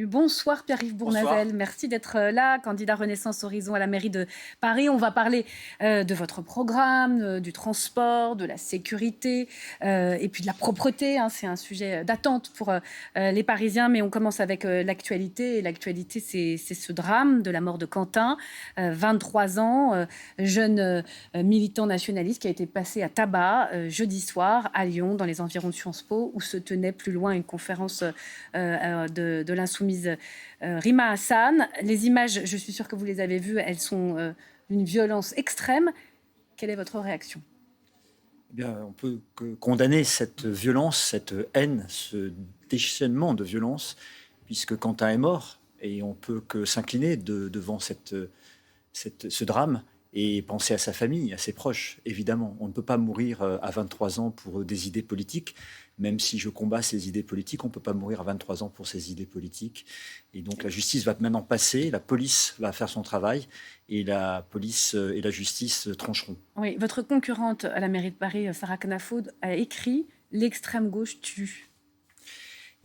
Bonsoir Pierre-Yves Bonsoir. Bournazel, merci d'être là, candidat Renaissance Horizon à la mairie de Paris. On va parler de votre programme, du transport, de la sécurité et puis de la propreté, hein. C'est un sujet d'attente pour les Parisiens, mais on commence avec l'actualité. Et l'actualité, c'est ce drame de la mort de Quentin, 23 ans, jeune militant nationaliste qui a été passé à tabac jeudi soir à Lyon, dans les environs de Sciences Po, où se tenait plus loin une conférence de l'insoumise Rima Hassan. Les images, je suis sûre que vous les avez vues, elles sont d'une violence extrême. Quelle est votre réaction ? Eh bien, on peut que condamner cette violence, cette haine, ce déchaînement de violence, puisque Quentin est mort, et on peut que s'incliner devant ce drame et penser à sa famille, à ses proches, évidemment. On ne peut pas mourir à 23 ans pour des idées politiques, même si je combats ces idées politiques, on ne peut pas mourir à 23 ans pour ces idées politiques. Et donc la justice va maintenant passer, la police va faire son travail, et la police et la justice trancheront. Oui, votre concurrente à la mairie de Paris, Sarah Knafoud, a écrit « L'extrême gauche tue ».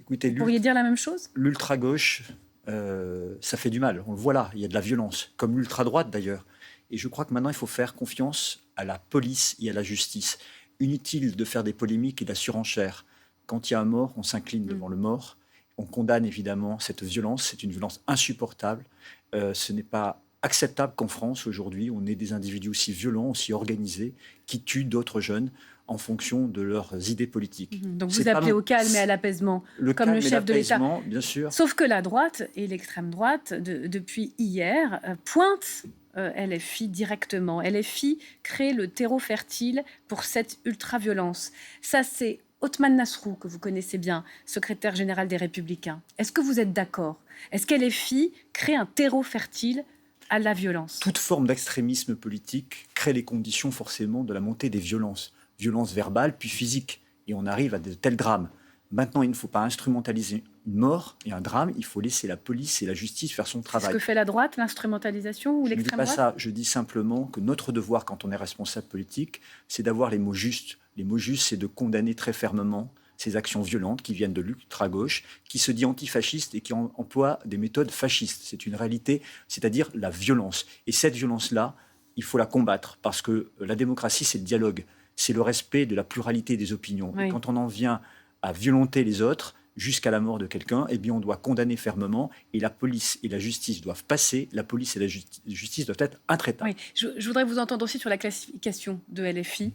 Écoutez, Vous pourriez dire la même chose ? L'ultra-gauche, ça fait du mal. On le voit là, il y a de la violence, comme l'ultra-droite d'ailleurs. Et je crois que maintenant, il faut faire confiance à la police et à la justice. Inutile de faire des polémiques et de la surenchère. Quand il y a un mort, on s'incline devant le mort. On condamne évidemment cette violence. C'est une violence insupportable. Ce n'est pas acceptable qu'en France, aujourd'hui, on ait des individus aussi violents, aussi organisés, qui tuent d'autres jeunes en fonction de leurs idées politiques. Donc vous appelez au calme et à l'apaisement, comme le chef de l'État. Bien sûr. Sauf que la droite et l'extrême droite, depuis hier, pointent LFI directement. LFI crée le terreau fertile pour cette ultra-violence. Ça, c'est Othmane Nasrou, que vous connaissez bien, secrétaire général des Républicains. Est-ce que vous êtes d'accord ? Est-ce qu'LFI crée un terreau fertile à la violence ? Toute forme d'extrémisme politique crée les conditions forcément de la montée des violences. Violences verbales, puis physiques. Et on arrive à de tels drames. Maintenant, il ne faut pas instrumentaliser une mort et un drame. Il faut laisser la police et la justice faire son travail. C'est ce que fait la droite, l'instrumentalisation ou l'extrême droite ? Je ne dis pas ça. Je dis simplement que notre devoir, quand on est responsable politique, c'est d'avoir les mots justes. Les mots justes, c'est de condamner très fermement ces actions violentes qui viennent de l'ultra-gauche, qui se dit antifasciste et qui emploie des méthodes fascistes. C'est une réalité, c'est-à-dire la violence. Et cette violence-là, il faut la combattre, parce que la démocratie, c'est le dialogue. C'est le respect de la pluralité des opinions. Oui. Et quand on en vient à violenter les autres jusqu'à la mort de quelqu'un, eh bien on doit condamner fermement, et la police et la justice doivent passer, la police et la justice doivent être intraitables. Oui. Je voudrais vous entendre aussi sur la classification de LFI,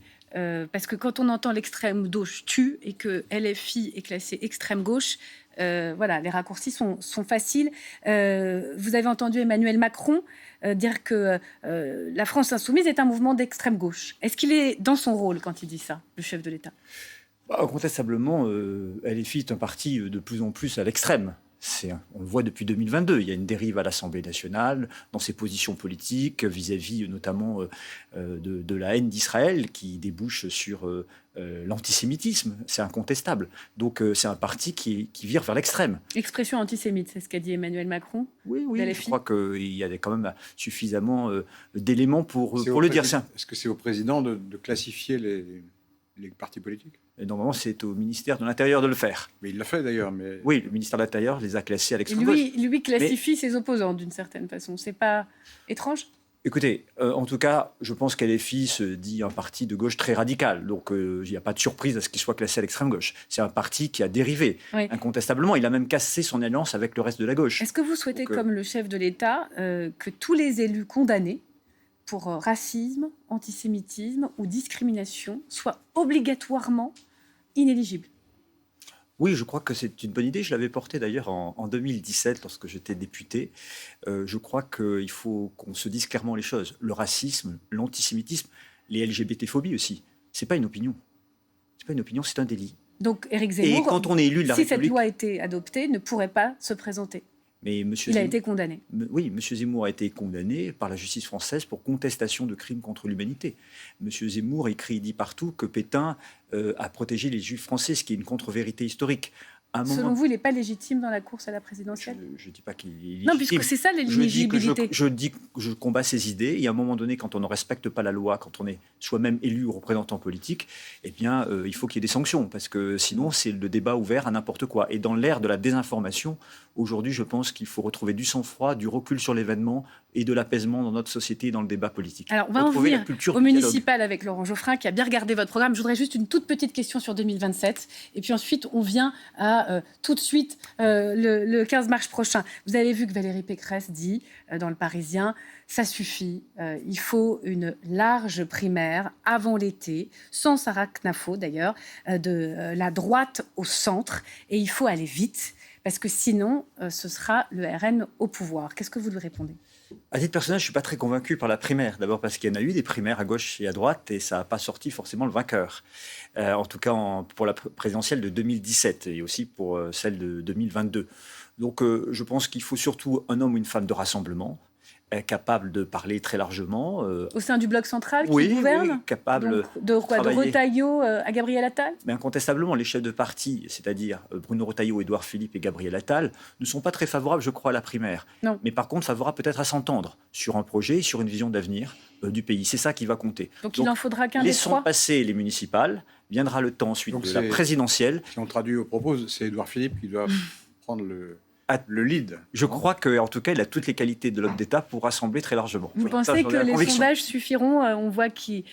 parce que quand on entend l'extrême gauche tue et que LFI est classé extrême gauche, voilà, les raccourcis sont faciles. Vous avez entendu Emmanuel Macron dire que la France insoumise est un mouvement d'extrême gauche. Est-ce qu'il est dans son rôle quand il dit ça, le chef de l'État ? Incontestablement, LFI est un parti de plus en plus à l'extrême. On le voit depuis 2022. Il y a une dérive à l'Assemblée nationale dans ses positions politiques vis-à-vis notamment de la haine d'Israël qui débouche sur l'antisémitisme. C'est incontestable. Donc c'est un parti qui vire vers l'extrême. Expression antisémite, c'est ce qu'a dit Emmanuel Macron. Oui, je crois qu'il y a quand même suffisamment d'éléments pour le dire. Est-ce que c'est au président de classifier les partis politiques ? Et normalement, c'est au ministère de l'Intérieur de le faire. Mais il l'a fait d'ailleurs. Oui, le ministère de l'Intérieur les a classés à l'extrême gauche. Lui classifie ses opposants d'une certaine façon. C'est pas étrange ? Écoutez, en tout cas, je pense qu'LFI se dit un parti de gauche très radical. Donc, il n'y a pas de surprise à ce qu'il soit classé à l'extrême gauche. C'est un parti qui a dérivé, incontestablement. Il a même cassé son alliance avec le reste de la gauche. Est-ce que vous souhaitez, comme le chef de l'État, que tous les élus condamnés pour racisme, antisémitisme ou discrimination soient obligatoirement inéligibles ? Oui, je crois que c'est une bonne idée. Je l'avais portée d'ailleurs en 2017 lorsque j'étais député. Je crois qu'il faut qu'on se dise clairement les choses. Le racisme, l'antisémitisme, les LGBT-phobies aussi, c'est pas une opinion. C'est pas une opinion, c'est un délit. Donc Éric Zemmour, et quand on est élu de la si République, cette loi était adoptée, ne pourrait pas se présenter. Mais il a été condamné. Oui, M. Zemmour a été condamné par la justice française pour contestation de crimes contre l'humanité. M. Zemmour dit partout que Pétain a protégé les juifs français, ce qui est une contre-vérité historique. À un Selon moment, vous, il n'est pas légitime dans la course à la présidentielle? je ne dis pas qu'il est légitime. Non, puisque c'est ça Je dis que l'éligibilité. je dis que je combats ces idées. Et à un moment donné, quand on ne respecte pas la loi, quand on est soi-même élu ou représentant politique, eh bien, il faut qu'il y ait des sanctions. Parce que sinon, c'est le débat ouvert à n'importe quoi. Et dans l'ère de la désinformation, aujourd'hui, je pense qu'il faut retrouver du sang-froid, du recul sur l'événement et de l'apaisement dans notre société et dans le débat politique. Alors, on va en Retrouver la venir culture au du dialogue. municipal avec Laurent Geoffrin, qui a bien regardé votre programme. Je voudrais juste une toute petite question sur 2027. Et puis ensuite, on vient à tout de suite le 15 mars prochain. Vous avez vu que Valérie Pécresse dit dans Le Parisien, ça suffit, il faut une large primaire avant l'été, sans Sarah Knafo d'ailleurs, de la droite au centre. Et il faut aller vite, parce que sinon, ce sera le RN au pouvoir. Qu'est-ce que vous lui répondez ? À titre personnel, je ne suis pas très convaincu par la primaire. D'abord parce qu'il y en a eu des primaires à gauche et à droite et ça n'a pas sorti forcément le vainqueur. En tout cas pour la présidentielle de 2017 et aussi pour celle de 2022. Donc je pense qu'il faut surtout un homme ou une femme de rassemblement, capable de parler très largement. Au sein du bloc central qui Oui, gouverne, capable de quoi, de travailler. Retailleau à Gabriel Attal? Mais incontestablement, les chefs de parti, c'est-à-dire Bruno Retailleau, Édouard Philippe et Gabriel Attal, ne sont pas très favorables, je crois, à la primaire. Non. Mais par contre, favorables peut-être à s'entendre sur un projet et sur une vision d'avenir du pays. C'est ça qui va compter. Donc il n'en faudra qu'un des laissons trois. passer les municipales. Viendra le temps ensuite Donc de la présidentielle. Si on traduit au propos, c'est Édouard Philippe qui doit prendre le lead. Je crois qu'en tout cas, il a toutes les qualités de l'homme d'État pour rassembler très largement. Vous Voilà, pensez ça, j'en ai que la les conviction. sondages suffiront? On voit qu'il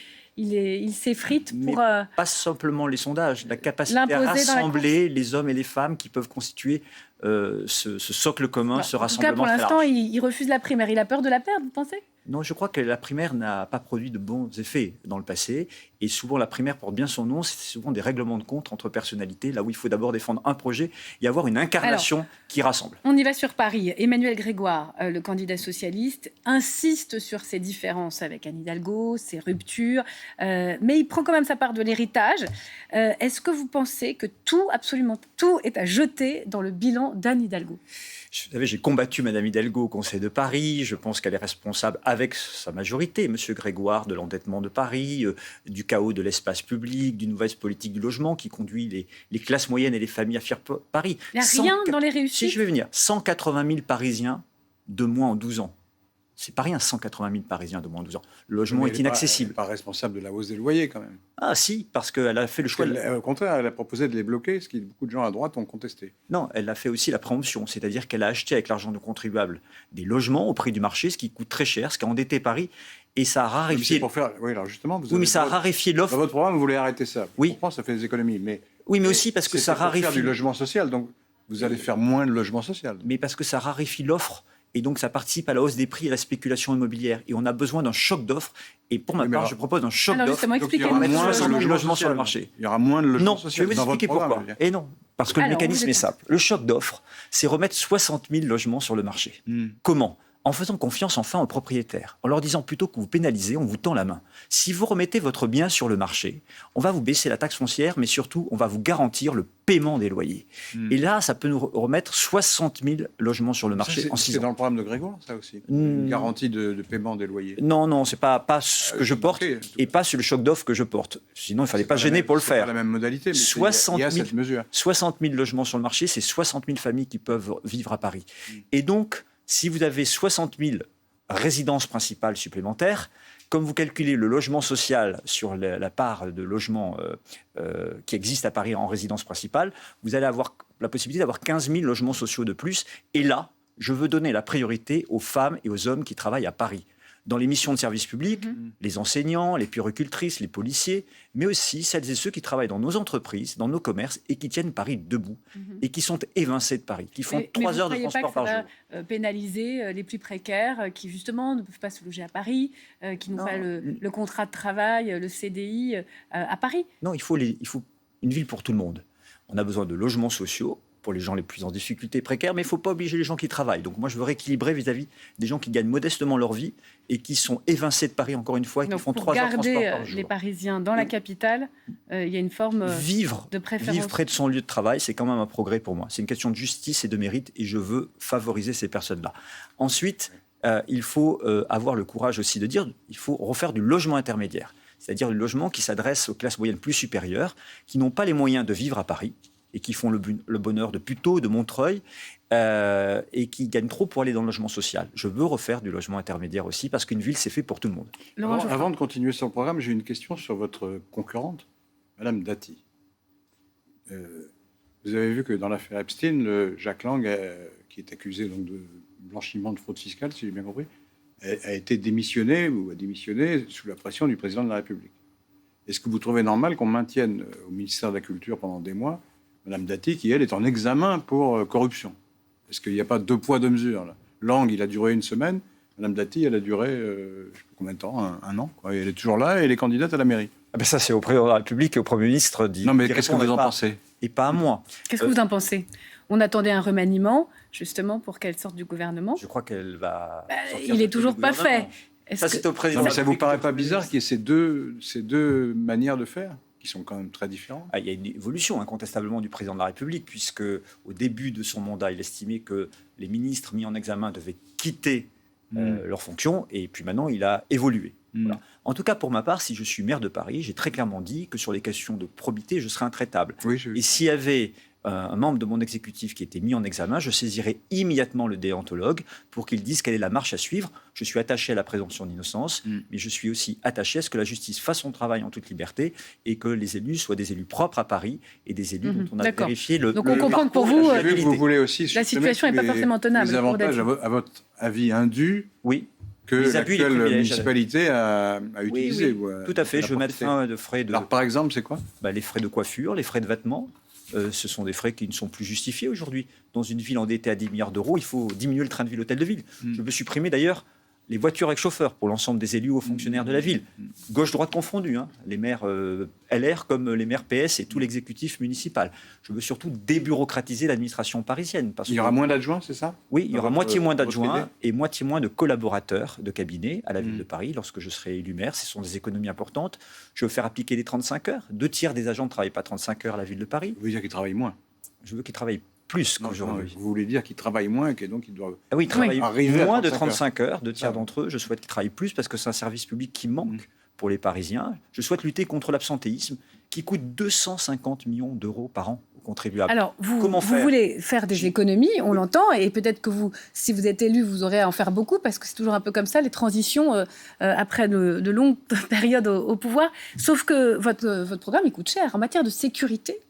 s'effrite Mais pour... pas simplement les sondages, la capacité à l'imposer dans la rassembler les hommes et les femmes qui peuvent constituer ce socle commun, ce En tout rassemblement cas, pour très l'instant, large. il refuse la primaire. Il a peur de la perdre, vous pensez? Non, je crois que la primaire n'a pas produit de bons effets dans le passé. Et souvent, la primaire porte bien son nom. C'est souvent des règlements de compte entre personnalités, là où il faut d'abord défendre un projet et avoir une incarnation qui rassemble. On y va sur Paris. Emmanuel Grégoire, le candidat socialiste, insiste sur ses différences avec Anne Hidalgo, ses ruptures, mais il prend quand même sa part de l'héritage. Est-ce que vous pensez que tout, absolument tout, est à jeter dans le bilan d'Anne Hidalgo? Vous savez, j'ai combattu Madame Hidalgo au Conseil de Paris. Je pense qu'elle est responsable, avec sa majorité, Monsieur Grégoire, de l'endettement de Paris, du chaos de l'espace public, d'une mauvaise politique du logement qui conduit les classes moyennes et les familles à fuir Paris. Il n'y a rien dans les réussites. Si je vais venir, 180 000 Parisiens de moins en 12 ans. C'est pas rien, 180 000 Parisiens de moins de 12 ans. Le logement Mais est inaccessible. Elle n'est pas responsable de la hausse des loyers, quand même. Ah si, parce qu'elle a fait le choix... Au contraire, elle a proposé de les bloquer, ce que beaucoup de gens à droite ont contesté. Non, elle a fait aussi la préemption, c'est-à-dire qu'elle a acheté avec l'argent du contribuable des logements au prix du marché, ce qui coûte très cher, ce qui a endetté Paris, et ça a raréfié... Pour faire... Oui, alors justement, vous Oui, mais ça a raréfié Dans l'offre. votre programme, vous voulez arrêter ça. Oui. Je comprends, ça fait des économies, mais... Oui, mais aussi parce que ça pour faire raréfie... du logement social, donc vous allez faire moins de logement social. Mais parce que ça raréfie l'offre, et donc ça participe à la hausse des prix et à la spéculation immobilière. Et on a besoin d'un choc d'offre, et pour ma Oui, mais part, alors- je propose un choc Alors d'offre. justement, Donc, il y expliquez-nous. aura mettre moins 60 000 de logements sur le social. marché. Il y aura moins de logements Non, je vais sociaux vous dans votre expliquer programme. pourquoi. je veux dire. Et non, parce que Alors, le mécanisme vous est êtes- simple. Le choc d'offre, c'est remettre 60 000 logements sur le marché. Comment ? En faisant confiance enfin aux propriétaires, en leur disant plutôt que vous pénalisez, on vous tend la main. Si vous remettez votre bien sur le marché, on va vous baisser la taxe foncière, mais surtout, on va vous garantir le paiement des loyers. Et là, ça peut nous remettre 60 000 logements sur le marché Ça, en 6 c'est ans. dans le programme de Grégoire, ça aussi. Une garantie de paiement des loyers. Non, c'est pas ce que je c'est porte marqué. et pas sur le choc d'offre que je porte. Sinon, il fallait pas la gêner même- pour le c'est pas faire. la même modalité, mais 60 il y a 000 cette mesure. 60 000 logements sur le marché, c'est 60 000 familles qui peuvent vivre à Paris. Et donc, si vous avez 60 000 résidences principales supplémentaires, comme vous calculez le logement social sur la part de logements qui existe à Paris en résidence principale, vous allez avoir la possibilité d'avoir 15 000 logements sociaux de plus. Et là, je veux donner la priorité aux femmes et aux hommes qui travaillent à Paris. Dans les missions de service public, les enseignants, les puéricultrices, les policiers, mais aussi celles et ceux qui travaillent dans nos entreprises, dans nos commerces et qui tiennent Paris debout et qui sont évincés de Paris, qui font 3 heures de transport par jour. Ça va pénaliser les plus précaires qui, justement, ne peuvent pas se loger à Paris, qui n'ont Non. pas le contrat de travail, le CDI à Paris. Non, il faut une ville pour tout le monde. On a besoin de logements sociaux pour les gens les plus en difficulté précaires, mais il ne faut pas obliger les gens qui travaillent. Donc moi, je veux rééquilibrer vis-à-vis des gens qui gagnent modestement leur vie et qui sont évincés de Paris, encore une fois, et qui Donc, font pour 3 heures de transport garder par jour. les Parisiens dans la capitale, il y a une forme Vivre de préférence. près de son lieu de travail, c'est quand même un progrès pour moi. C'est une question de justice et de mérite, et je veux favoriser ces personnes-là. Ensuite, il faut avoir le courage aussi de dire il faut refaire du logement intermédiaire, c'est-à-dire le logement qui s'adresse aux classes moyennes plus supérieures, qui n'ont pas les moyens de vivre à Paris, et qui font le bonheur de Puteaux, de Montreuil, et qui gagnent trop pour aller dans le logement social. Je veux refaire du logement intermédiaire aussi, parce qu'une ville, c'est fait pour tout le monde. Avant de continuer sur le programme, j'ai une question sur votre concurrente, Madame Dati. Vous avez vu que dans l'affaire Epstein, Jacques Lang, qui est accusé donc, de blanchiment de fraude fiscale, si j'ai bien compris, a été démissionné sous la pression du président de la République. Est-ce que vous trouvez normal qu'on maintienne au ministère de la Culture pendant des mois Madame Dati, qui, elle, est en examen pour corruption? Est-ce qu'il n'y a pas 2 poids, 2 mesures là? Lang, il a duré 1 semaine. Madame Dati, elle a duré, je ne sais plus combien de temps, un an. Quoi. Et elle est toujours là et elle est candidate à la mairie. Ah ben ça, c'est au président de la République et au Premier ministre. Non, mais qu'est-ce que vous en pensez? Et pas à moi. Qu'est-ce que vous en pensez? On attendait un remaniement, justement, pour qu'elle sorte du gouvernement. Je crois qu'elle va. Il n'est toujours pas fait. Ça, c'est au président. Non, mais ça ne vous paraît pas bizarre qu'il y ait ces deux manières de faire qui sont quand même très différentes? Il y a une évolution incontestablement du président de la République, puisque au début de son mandat, il estimait que les ministres mis en examen devaient quitter leurs fonctions, et puis maintenant, il a évolué. Voilà. En tout cas, pour ma part, si je suis maire de Paris, j'ai très clairement dit que sur les questions de probité, je serais intraitable. Oui, et s'il y avait un membre de mon exécutif qui était mis en examen, je saisirais immédiatement le déontologue pour qu'il dise quelle est la marche à suivre. Je suis attaché à la présomption d'innocence, mais je suis aussi attaché à ce que la justice fasse son travail en toute liberté et que les élus soient des élus propres à Paris et des élus dont on a vérifié le. Donc on comprend que pour vous, vous voulez aussi la situation n'est pas forcément tenable. Les avantages, à votre avis, indus. Oui. Que l'actuelle municipalité a utilisé. Oui. Tout à fait, je veux mettre fin à de frais de... Alors, par exemple, c'est quoi? Les frais de coiffure, les frais de vêtements. Ce sont des frais qui ne sont plus justifiés aujourd'hui. Dans une ville endettée à 10 milliards d'euros, il faut diminuer le train de vie, l'hôtel de ville. Je veux supprimer d'ailleurs les voitures avec chauffeur pour l'ensemble des élus ou fonctionnaires de la ville. Gauche-droite confondus, les maires LR comme les maires PS et tout l'exécutif municipal. Je veux surtout débureaucratiser l'administration parisienne. Il y aura moins d'adjoints, c'est ça? Oui, il y aura moitié moins d'adjoints et moitié moins de collaborateurs de cabinet à la ville de Paris lorsque je serai élu maire. Ce sont des économies importantes. Je veux faire appliquer les 35 heures. 2 tiers des agents ne travaillent pas 35 heures à la ville de Paris. Vous voulez dire qu'ils travaillent moins? Je veux qu'ils travaillent plus qu'aujourd'hui. Vous voulez dire qu'ils travaillent moins et donc ils doivent ils travaillent moins de 35 heures. heures. 2 tiers d'entre eux, je souhaite qu'ils travaillent plus parce que c'est un service public qui manque pour les Parisiens. Je souhaite lutter contre l'absentéisme qui coûte 250 millions d'euros par an aux contribuables. Alors, vous voulez faire des économies, on l'entend, et peut-être que vous, si vous êtes élu, vous aurez à en faire beaucoup, parce que c'est toujours un peu comme ça, les transitions après de longues périodes au pouvoir. Sauf que votre programme, il coûte cher. En matière de sécurité,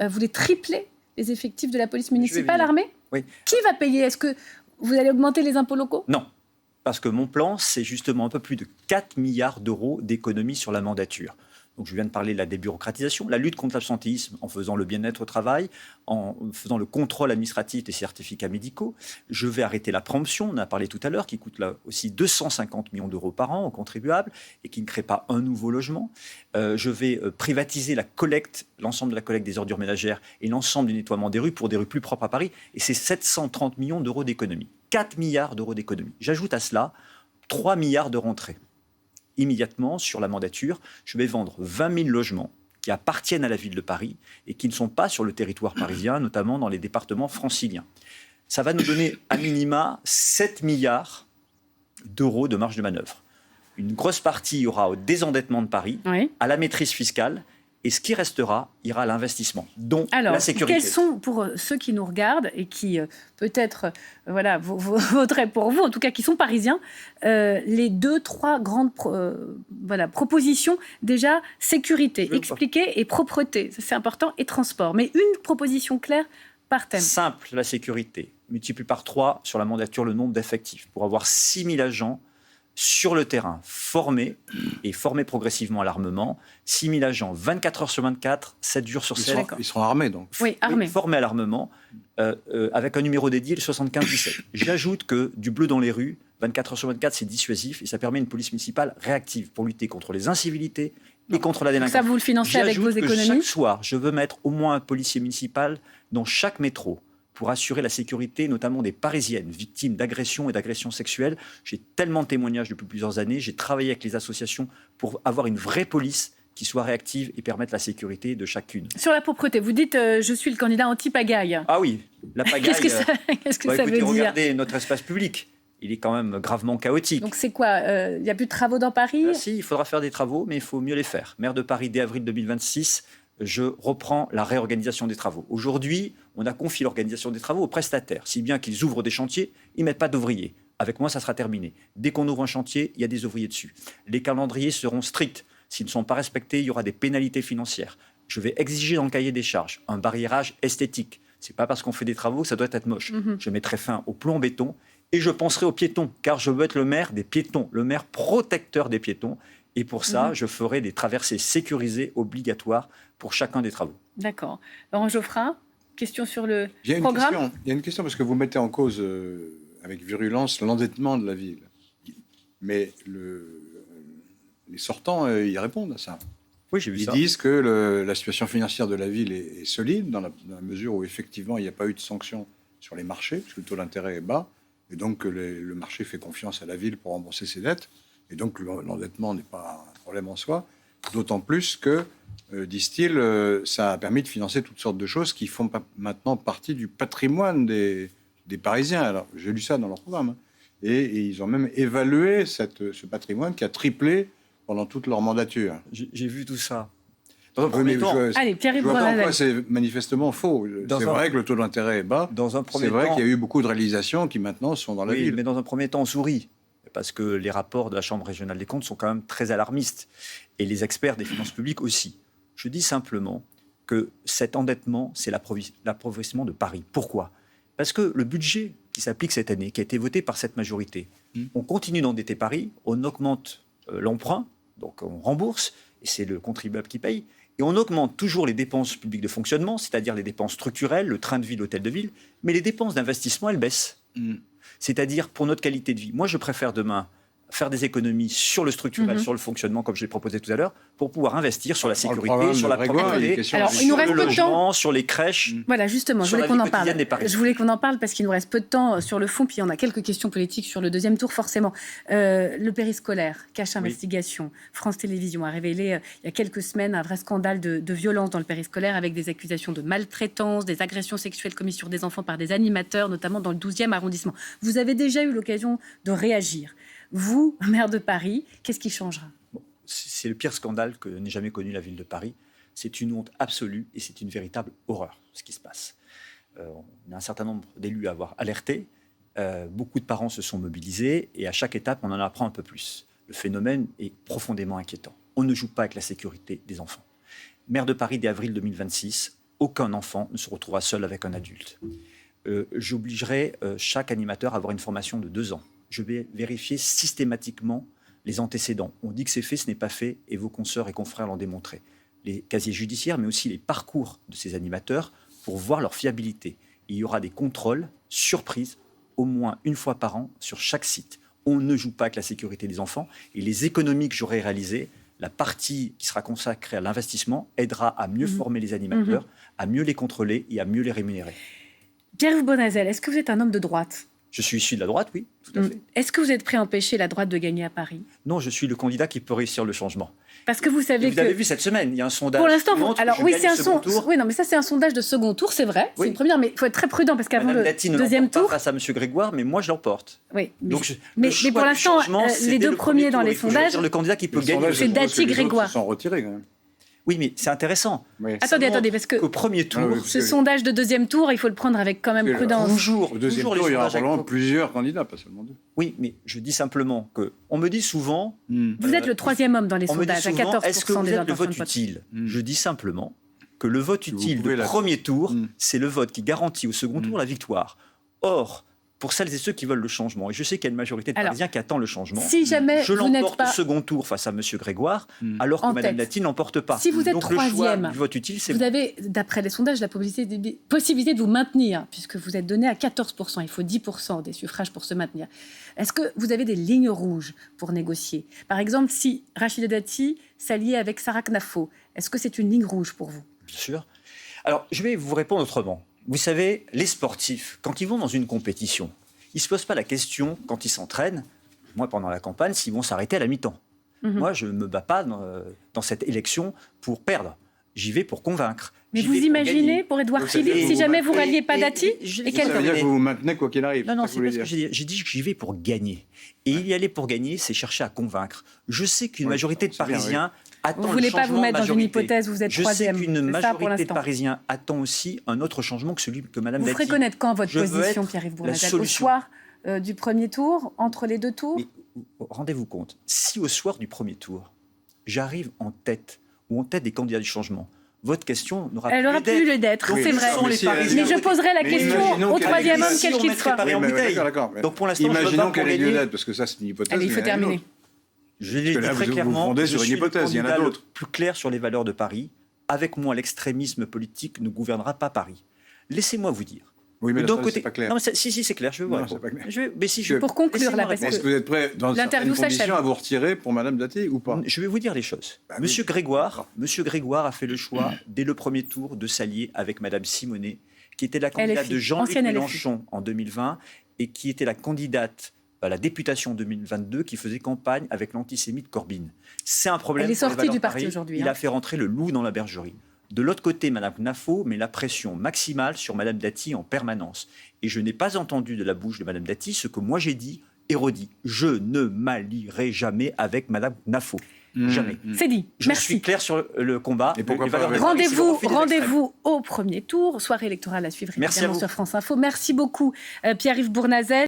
vous voulez tripler les effectifs de la police municipale armée? Oui. Qui va payer? Est-ce que vous allez augmenter les impôts locaux? Non, parce que mon plan, c'est justement un peu plus de 4 milliards d'euros d'économies sur la mandature. Donc je viens de parler de la débureaucratisation, la lutte contre l'absentéisme en faisant le bien-être au travail, en faisant le contrôle administratif des certificats médicaux. Je vais arrêter la préemption, on en a parlé tout à l'heure, qui coûte là aussi 250 millions d'euros par an aux contribuables et qui ne crée pas un nouveau logement. Je vais privatiser la collecte, l'ensemble de la collecte des ordures ménagères et l'ensemble du nettoiement des rues pour des rues plus propres à Paris. Et c'est 730 millions d'euros d'économie. 4 milliards d'euros d'économie. J'ajoute à cela 3 milliards de rentrées. Immédiatement, sur la mandature, je vais vendre 20 000 logements qui appartiennent à la ville de Paris et qui ne sont pas sur le territoire parisien, notamment dans les départements franciliens. Ça va nous donner à minima 7 milliards d'euros de marge de manœuvre. Une grosse partie ira au désendettement de Paris, à la maîtrise fiscale, et ce qui restera ira à l'investissement, dont la sécurité. Quels sont, pour ceux qui nous regardent et qui peut-être voteraient pour vous, en tout cas qui sont parisiens, les 2-3 grandes propositions? Déjà, sécurité, expliquer, et propreté, ça c'est important, et transport. Mais une proposition claire par thème. Simple, la sécurité. Multiplie par 3 sur la mandature le nombre d'effectifs pour avoir 6 000 agents sur le terrain, formés progressivement à l'armement. 6 000 agents, 24 heures sur 24, 7 jours sur 7. Ils seront armés, donc. Oui, armés. Formés à l'armement, avec un numéro dédié, le 75-17. J'ajoute que du bleu dans les rues, 24 heures sur 24, c'est dissuasif et ça permet une police municipale réactive pour lutter contre les incivilités et contre la délinquance. Ça, vous le financez avec vos économies? Chaque soir, je veux mettre au moins un policier municipal dans chaque métro pour assurer la sécurité, notamment des Parisiennes victimes d'agressions et d'agressions sexuelles. J'ai tellement de témoignages depuis plusieurs années. J'ai travaillé avec les associations pour avoir une vraie police qui soit réactive et permettre la sécurité de chacune. Sur la propreté, vous dites je suis le candidat anti-pagaille. Ah oui, la pagaille. Qu'est-ce que ça veut dire? Regardez notre espace public. Il est quand même gravement chaotique. Donc c'est quoi? Il n'y a plus de travaux dans Paris? Si, il faudra faire des travaux, mais il faut mieux les faire. Maire de Paris dès avril 2026, je reprends la réorganisation des travaux. Aujourd'hui, on a confié l'organisation des travaux aux prestataires, si bien qu'ils ouvrent des chantiers, ils ne mettent pas d'ouvriers. Avec moi, ça sera terminé. Dès qu'on ouvre un chantier, il y a des ouvriers dessus. Les calendriers seront stricts. S'ils ne sont pas respectés, il y aura des pénalités financières. Je vais exiger dans le cahier des charges un barriérage esthétique. Ce n'est pas parce qu'on fait des travaux que ça doit être moche. Je mettrai fin au plomb béton et je penserai aux piétons, car je veux être le maire des piétons, le maire protecteur des piétons. Et pour ça, je ferai des traversées sécurisées obligatoires pour chacun des travaux. D'accord. Laurent Geoffrin, question sur le programme. Il y a une question, parce que vous mettez en cause, avec virulence, l'endettement de la ville. Mais les sortants, ils répondent à ça. Oui, j'ai vu ça. Ils disent que la situation financière de la ville est solide, dans la mesure où, effectivement, il n'y a pas eu de sanctions sur les marchés, parce que le taux d'intérêt est bas, et donc le marché fait confiance à la ville pour rembourser ses dettes. Et donc, l'endettement n'est pas un problème en soi. D'autant plus que, disent-ils, ça a permis de financer toutes sortes de choses qui font maintenant partie du patrimoine des Parisiens. Alors, j'ai lu ça dans leur programme. Et ils ont même évalué ce patrimoine qui a triplé pendant toute leur mandature. J'ai vu tout ça. Dans un premier temps, allez, Pierre-Yves je vois pas en Brunel. quoi c'est manifestement faux. C'est vrai que le taux d'intérêt est bas. C'est vrai qu'il y a eu beaucoup de réalisations qui maintenant sont dans la ville. Mais dans un premier temps, on sourit. Parce que les rapports de la Chambre régionale des comptes sont quand même très alarmistes. Et les experts des finances publiques aussi. Je dis simplement que cet endettement, c'est l'appauvrissement de Paris. Pourquoi ? Parce que le budget qui s'applique cette année, qui a été voté par cette majorité, on continue d'endetter Paris, on augmente l'emprunt, donc on rembourse, et c'est le contribuable qui paye, et on augmente toujours les dépenses publiques de fonctionnement, c'est-à-dire les dépenses structurelles, le train de vie, l'hôtel de ville, mais les dépenses d'investissement, elles baissent. C'est-à-dire pour notre qualité de vie. Moi, je préfère demain faire des économies sur le structurel, sur le fonctionnement, comme je l'ai proposé tout à l'heure, pour pouvoir investir sur la sécurité, sur la propreté, alors, il nous reste sur le peu de temps. logement, sur les crèches. Voilà, justement, je sur voulais la qu'on vie en parle. quotidienne des Parisiens. Je voulais qu'on en parle parce qu'il nous reste peu de temps sur le fond, puis on a quelques questions politiques sur le deuxième tour, forcément. Le périscolaire, cache investigation. France Télévisions a révélé il y a quelques semaines un vrai scandale de violence dans le périscolaire avec des accusations de maltraitance, des agressions sexuelles commises sur des enfants par des animateurs, notamment dans le 12e arrondissement. Vous avez déjà eu l'occasion de réagir. Vous, maire de Paris, qu'est-ce qui changera ? C'est le pire scandale que n'ait jamais connu la ville de Paris. C'est une honte absolue et c'est une véritable horreur, ce qui se passe. On a un certain nombre d'élus à avoir alerté. Beaucoup de parents se sont mobilisés et à chaque étape, on en apprend un peu plus. Le phénomène est profondément inquiétant. On ne joue pas avec la sécurité des enfants. Maire de Paris dès avril 2026, aucun enfant ne se retrouvera seul avec un adulte. J'obligerai chaque animateur à avoir une formation de 2 ans. Je vais vérifier systématiquement les antécédents. On dit que c'est fait, ce n'est pas fait, et vos consoeurs et confrères l'ont démontré. Les casiers judiciaires, mais aussi les parcours de ces animateurs pour voir leur fiabilité. Il y aura des contrôles surprises au moins une fois par an sur chaque site. On ne joue pas avec la sécurité des enfants, et les économies que j'aurai réalisées, la partie qui sera consacrée à l'investissement, aidera à mieux former les animateurs, à mieux les contrôler et à mieux les rémunérer. Pierre-Yves Brunel, est-ce que vous êtes un homme de droite ? Je suis issu de la droite, oui, tout à fait. Est-ce que vous êtes prêt à empêcher la droite de gagner à Paris ? Non, je suis le candidat qui peut réussir le changement. Parce que vous savez vous avez vu cette semaine, il y a un sondage. Pour l'instant, qui montre alors que je oui, gagne c'est un le second tour. Oui, non, mais ça c'est un sondage de second tour, c'est vrai. Oui. C'est une première, mais il faut être très prudent parce qu'avant Madame le Dati ne deuxième l'emporte tour. pas face à M. Grégoire, mais moi je l'emporte. Oui. Donc, mais le pour choix du l'instant, changement, c'est les dès deux le premiers premier dans tour. les Il faut sondages, choisir le candidat qui peut gagner. C'est Dati Grégoire. Ils se sont retirés quand même. Oui, mais c'est intéressant. Oui. Attendez, parce que Au premier tour, ce sondage de deuxième tour, il faut le prendre avec quand même prudence. toujours, Au deuxième toujours tour, les il y aura sondages probablement avec- plusieurs candidats, pas seulement 2. Oui, mais je dis simplement que on me dit souvent. Vous êtes le troisième homme dans les On me dit sondages, à souvent, 14% est-ce que vous des êtes le intentions vote de vote. utile Je dis simplement que le vote Que vous utile pouvez du la- premier tour, Mm. c'est le vote qui garantit au second tour la victoire. Or, pour celles et ceux qui veulent le changement, et je sais qu'il y a une majorité de Alors, Parisiens qui attend le changement, Si jamais je vous n'êtes l'emporte pas, au second tour face à M. Grégoire, alors que En Mme tête. Dati ne l'emporte pas. Si vous êtes Donc le choix troisième, du vote utile, c'est vous bon. avez, d'après les sondages, la possibilité de vous maintenir, puisque vous êtes donné à 14%. Il faut 10% des suffrages pour se maintenir. Est-ce que vous avez des lignes rouges pour négocier ? Par exemple, si Rachida Dati s'alliait avec Sarah Knafo, est-ce que c'est une ligne rouge pour vous ? Bien sûr. Alors, je vais vous répondre autrement. Vous savez, les sportifs, quand ils vont dans une compétition, ils ne se posent pas la question, quand ils s'entraînent, moi pendant la campagne, s'ils vont s'arrêter à la mi-temps. Moi, je ne me bats pas dans cette élection pour perdre. J'y vais pour convaincre. Mais J'y vous vais pour imaginez, gagner. pour Édouard Donc, ça veut Philippe, dire si que jamais vous vous ralliez pas Dati et Ça veut dire que vous vous maintenez quoi qu'il arrive. Non, ça c'est que pas vous ce que voulez dire. j'ai dit. J'ai dit que j'y vais pour gagner. Et y aller pour gagner, c'est chercher à convaincre. Je sais qu'une Oui, majorité de c'est bien, Parisiens attend Vous ne le voulez pas changement vous de mettre dans une majorité. hypothèse où vous êtes Je troisième. sais qu'une C'est ça, pour majorité de l'instant. Parisiens attend aussi un autre changement que celui que Mme Vous Dati. ferez connaître quand votre Je veux position, être Pierre-Yves la Bournazel? Au solution. soir du premier tour, entre les deux tours? Mais rendez-vous compte, si au soir du premier tour, j'arrive en tête ou en tête des candidats du changement, votre question n'aura Elle n'aura plus lieu d'être, Oui, c'est mais vrai. sont les Mais je poserai la Mais question imaginons au qu'elle troisième homme, existe. quel Si on qu'il mettrait soit. Paris en bouteille. D'accord. Donc pour l'instant, je me bats Imaginons pour qu'elle ait lieu gagner. d'être, parce que ça, c'est une hypothèse. Allez, il faut mais en a une terminer. autre. Je l'ai Parce que dit là, très vous clairement, fondez sur je une suis le hypothèse, il y en a candidat d'autres. le plus clair sur les valeurs de Paris. Avec moi, l'extrémisme politique ne gouvernera pas Paris. Laissez-moi vous dire. Oui, mais D'un là, c'est pas clair. Non, mais si, c'est clair, je vais vous Non, répondre. c'est pas clair. Mais si, je... Pour conclure, là, Laissez-moi parce répondre. Est-ce que vous êtes prêt, dans L'interview certaines conditions, s'achève. à vous retirer pour Mme Dati ou pas? Je vais vous dire les choses. Bah oui. Monsieur Grégoire a fait le choix, dès le premier tour, de s'allier avec Madame Simonet, qui était la candidate LFI, de Jean-Luc ancienne LFI. Mélenchon en 2020 et qui était la candidate à la députation 2022 qui faisait campagne avec l'antisémite Corbyn. C'est un problème. Elle est pour les sortie valeurs du de parti Paris. aujourd'hui, Il hein. a fait rentrer le loup dans la bergerie. De l'autre côté, Madame Knafo met la pression maximale sur Madame Dati en permanence. Et je n'ai pas entendu de la bouche de Madame Dati ce que moi j'ai dit et redit. Je ne m'allierai jamais avec Madame Knafo. Jamais. C'est dit. Je Merci. suis clair sur le combat. Et pourquoi Les pas valeurs de avec- Paris, c'est le refus des extrêmes. Rendez-vous au premier tour, soirée électorale à suivre Merci à évidemment vous. sur France Info. Merci beaucoup Pierre-Yves Bournazel.